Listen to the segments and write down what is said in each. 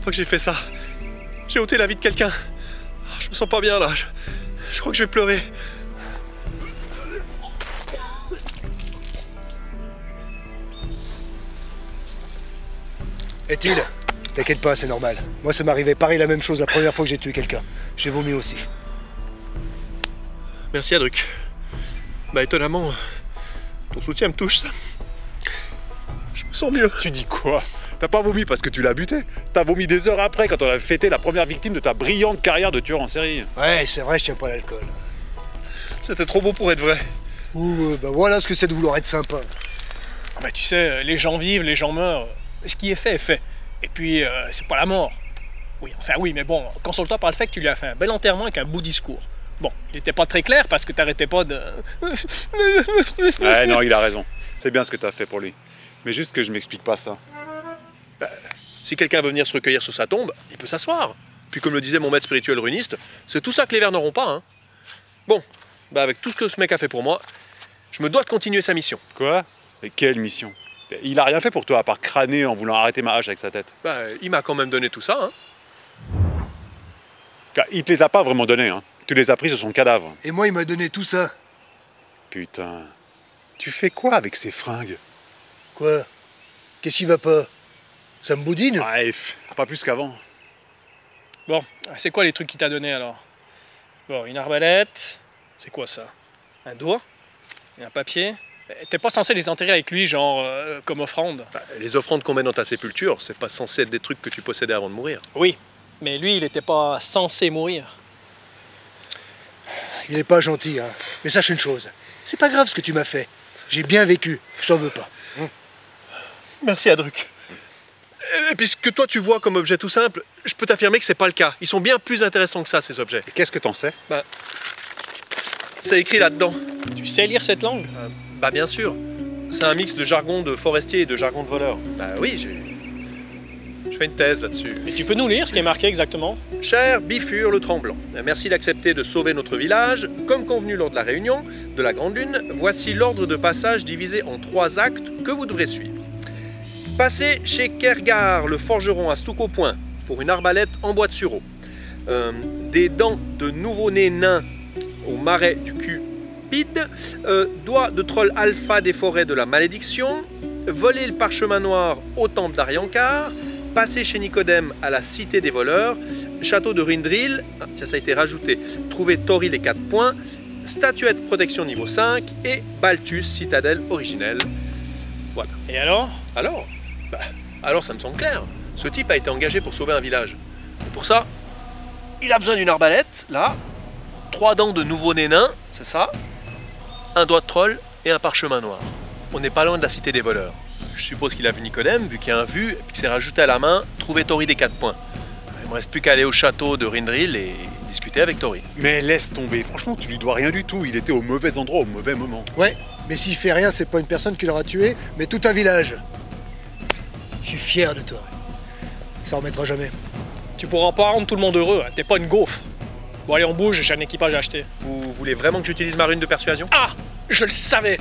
fois que j'ai fait ça, j'ai ôté la vie de quelqu'un. Je me sens pas bien là. Je crois que je vais pleurer. Est-il? T'inquiète pas, c'est normal. Moi, ça m'arrivait pareil la même chose la première fois que j'ai tué quelqu'un. J'ai vomi aussi. Merci Adruc. Bah étonnamment, ton soutien me touche ça. Je me sens mieux. Tu dis quoi? T'as pas vomi parce que tu l'as buté. T'as vomi des heures après quand on a fêté la première victime de ta brillante carrière de tueur en série. Ouais, c'est vrai, je tiens pas l'alcool. C'était trop beau pour être vrai. Ouh, bah voilà ce que c'est de vouloir être sympa. Bah tu sais, les gens vivent, les gens meurent. Ce qui est fait est fait. Et puis, c'est pas la mort. Oui, enfin oui, mais bon, console-toi par le fait que tu lui as fait un bel enterrement avec un beau discours. Bon, il était pas très clair parce que t'arrêtais pas de... Ouais, non, il a raison. C'est bien ce que t'as fait pour lui. Mais juste que je m'explique pas ça. Bah, si quelqu'un veut venir se recueillir sur sa tombe, il peut s'asseoir. Puis comme le disait mon maître spirituel runiste, c'est tout ça que les vers n'auront pas. Hein. Bon, bah avec tout ce que ce mec a fait pour moi, je me dois de continuer sa mission. Quoi? Et quelle mission? Il a rien fait pour toi à part crâner en voulant arrêter ma hache avec sa tête. Bah, il m'a quand même donné tout ça. Hein. Il te les a pas vraiment donnés, hein. Tu les as pris sur son cadavre. Et moi, il m'a donné tout ça. Putain. Tu fais quoi avec ces fringues? Quoi? Qu'est-ce qui va pas? Ça me boudine? Bref, pas plus qu'avant. Bon, c'est quoi les trucs qu'il t'a donné alors? Bon, une arbalète. C'est quoi ça? Un doigt? Et un papier? T'es pas censé les enterrer avec lui, genre, comme offrande? Bah, les offrandes qu'on met dans ta sépulture, c'est pas censé être des trucs que tu possédais avant de mourir. Oui, mais lui, il était pas censé mourir. Il est pas gentil, hein. Mais sache une chose. C'est pas grave ce que tu m'as fait. J'ai bien vécu. Je t'en veux pas. Merci Adruc. Et puis ce que toi tu vois comme objet tout simple, je peux t'affirmer que c'est pas le cas. Ils sont bien plus intéressants que ça, ces objets. Et qu'est-ce que t'en sais? Bah, c'est écrit là-dedans. Tu sais lire cette langue? Bah bien sûr. C'est un mix de jargon de forestier et de jargon de voleur. Bah oui, je fais une thèse là-dessus. Et tu peux nous lire ce qui est marqué exactement? Cher Bifur le Tremblant, merci d'accepter de sauver notre village. Comme convenu lors de la réunion de la Grande Lune, voici l'ordre de passage divisé en 3 actes que vous devrez suivre. Passez chez Kergar, le forgeron à Stoucau-Point, pour une arbalète en bois de sureau. Des dents de nouveau-nés nains au marais du Cupide. Doigt de troll alpha des forêts de la malédiction. Voler le parchemin noir au temple d'Ariankar. Passer chez Nicodème à la cité des voleurs. Château de Rindril, ça a été rajouté. Trouver Tori les 4 points. Statuette protection niveau 5. Et Balthus, citadelle originelle. Voilà. Et alors? Alors ça me semble clair. Ce type a été engagé pour sauver un village. Et pour ça, il a besoin d'une arbalète, là. 3 dents de nouveau-né nain, c'est ça. Un doigt de troll et un parchemin noir. On n'est pas loin de la cité des voleurs. Je suppose qu'il a vu Nicodème, vu qu'il a un vu, et qu'il s'est rajouté à la main, trouver Tori des 4 points. Il me reste plus qu'à aller au château de Rindril et discuter avec Tori. Mais laisse tomber, franchement tu lui dois rien du tout, il était au mauvais endroit au mauvais moment. Ouais, mais s'il fait rien, c'est pas une personne qui l'aura tué, mais tout un village. Je suis fier de toi. Ça remettra jamais. Tu pourras pas rendre tout le monde heureux, hein. T'es pas une gaufre. Bon allez, on bouge, j'ai un équipage à acheter. Vous voulez vraiment que j'utilise ma rune de persuasion? Ah! Je le savais!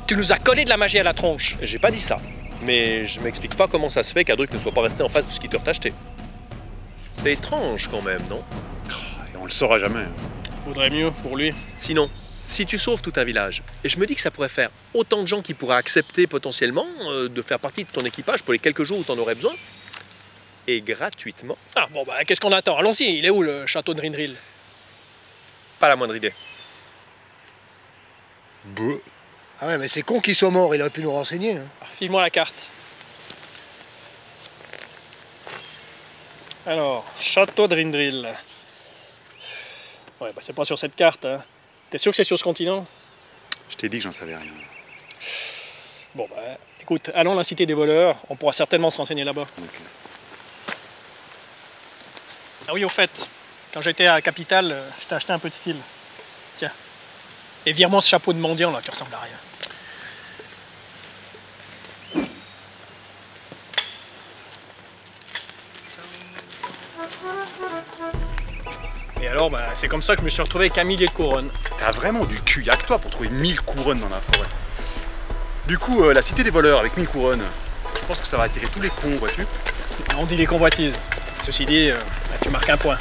Tu nous as collé de la magie à la tronche. J'ai pas dit ça. Mais je m'explique pas comment ça se fait qu'Adruc ne soit pas resté en face de ce qui t'a acheté. C'est étrange quand même, non? Et on le saura jamais. Vaudrait mieux pour lui. Sinon, si tu sauves tout un village, et je me dis que ça pourrait faire autant de gens qui pourraient accepter potentiellement de faire partie de ton équipage pour les quelques jours où tu en aurais besoin, et gratuitement. Ah bon bah qu'est-ce qu'on attend? Allons-y, il est où le château de Rindril? Pas la moindre idée. Beuh. Ah ouais, mais c'est con qu'il soit mort, il aurait pu nous renseigner. Hein. Ah, file-moi la carte. Alors, château de Rindril. Ouais, bah c'est pas sur cette carte, hein. T'es sûr que c'est sur ce continent? Je t'ai dit que j'en savais rien. Bon bah, écoute, allons à la cité des voleurs, on pourra certainement se renseigner là-bas. Okay. Ah oui, au fait, quand j'étais à la capitale, je t'ai acheté un peu de style. Tiens. Et vire-moi ce chapeau de mendiant là qui ressemble à rien. Et alors, bah, c'est comme ça que je me suis retrouvé avec un millier de couronnes. T'as vraiment du cul, y'a que toi pour trouver 1000 couronnes dans la forêt. Du coup, la cité des voleurs avec 1000 couronnes, je pense que ça va attirer tous les cons, vois-tu? On dit les convoitises. Ceci dit, tu marques un point.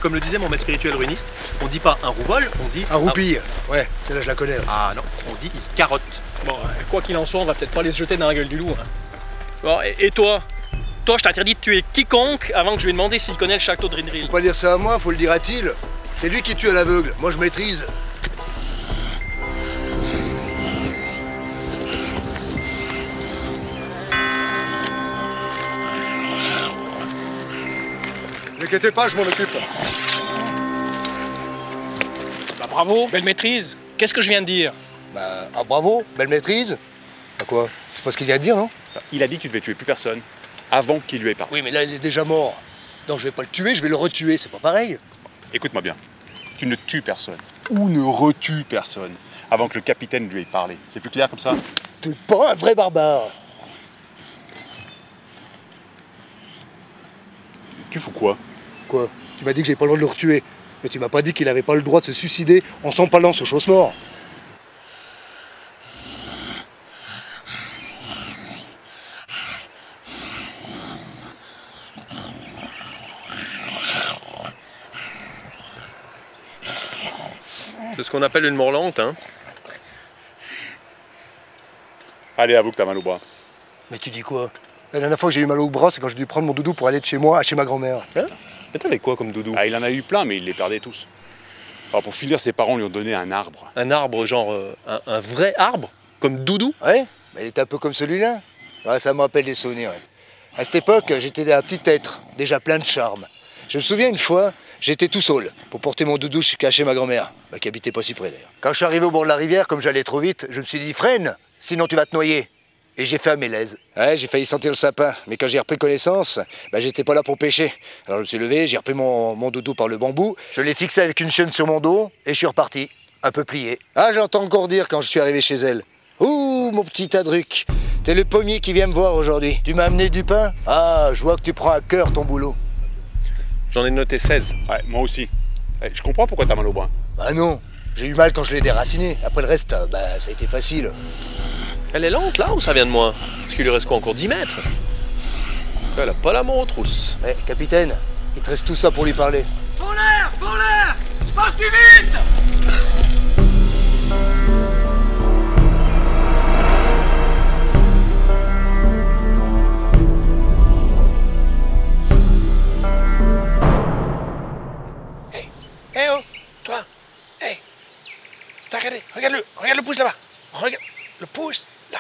Comme le disait mon maître spirituel ruiniste, on dit pas un rouvol, on dit Un roupille. Ouais, celle-là je la connais. Ah non, on dit il carotte. Bon, quoi qu'il en soit, on va peut-être pas les jeter dans la gueule du loup. Hein. Bon, et toi? Toi, je t'interdis de tuer quiconque avant que je lui ai demandé s'il connaît le château de Rinril. Faut pas dire ça à moi, faut le dire à Thiel. C'est lui qui tue à l'aveugle. Moi je maîtrise. Ne inquiétez pas, je m'en occupe. Bah, bravo, belle maîtrise. Qu'est-ce que je viens de dire? Bah, ah bravo, belle maîtrise. Bah quoi? C'est pas ce qu'il vient de dire, non? Il a dit que tu devais tuer plus personne avant qu'il lui ait parlé. Oui, mais là il est déjà mort. Non, je vais pas le tuer, je vais le retuer, c'est pas pareil. Écoute-moi bien. Tu ne tues personne ou ne retues personne avant que le capitaine lui ait parlé. C'est plus clair comme ça? T'es pas un vrai barbare. Tu fous quoi? Quoi? Tu m'as dit que j'avais pas le droit de le retuer. Mais tu m'as pas dit qu'il avait pas le droit de se suicider en s'empalant ce chausse-mort. C'est ce qu'on appelle une mort lente, hein. Allez, avoue que t'as mal au bras. Mais tu dis quoi? La dernière fois que j'ai eu mal au bras, c'est quand j'ai dû prendre mon doudou pour aller de chez moi à chez ma grand-mère. Hein? Mais t'avais quoi comme doudou? Ah, il en a eu plein, mais il les perdait tous. Alors pour finir, ses parents lui ont donné un arbre. Un arbre, genre un vrai arbre? Comme doudou? Ouais, mais il était un peu comme celui-là. Ouais, ça me rappelle des souvenirs. Ouais. À cette époque, j'étais un petit être, déjà plein de charme. Je me souviens une fois, j'étais tout seul pour porter mon doudou chez ma grand-mère, qui habitait pas si près d'ailleurs. Quand je suis arrivé au bord de la rivière, comme j'allais trop vite, je me suis dit freine, sinon tu vas te noyer. Et j'ai fait un mélèze. Ouais, j'ai failli sentir le sapin, mais quand j'ai repris connaissance, j'étais pas là pour pêcher. Alors je me suis levé, j'ai repris mon doudou par le bambou, je l'ai fixé avec une chaîne sur mon dos et je suis reparti, un peu plié. Ah, j'entends encore dire quand je suis arrivé chez elle. Ouh, mon petit Tadruc, t'es le premier qui vient me voir aujourd'hui. Tu m'as amené du pain? Ah, je vois que tu prends à cœur ton boulot. J'en ai noté 16. Ouais, moi aussi. Ouais, je comprends pourquoi t'as mal au bras. Bah non, j'ai eu mal quand je l'ai déraciné. Après le reste, ça a été facile. Elle est lente là ou ça vient de moi? Parce qu'il lui reste quoi, encore 10 mètres? Elle a pas la mort aux trousses. Eh, capitaine, il te reste tout ça pour lui parler. Faut l'air! Pas si vite! Eh oh, toi, hey, t'as regardé, regarde le pouce là-bas, regarde le pouce là,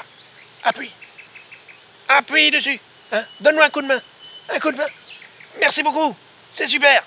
appuie dessus, hein, donne-moi un coup de main, merci beaucoup, c'est super.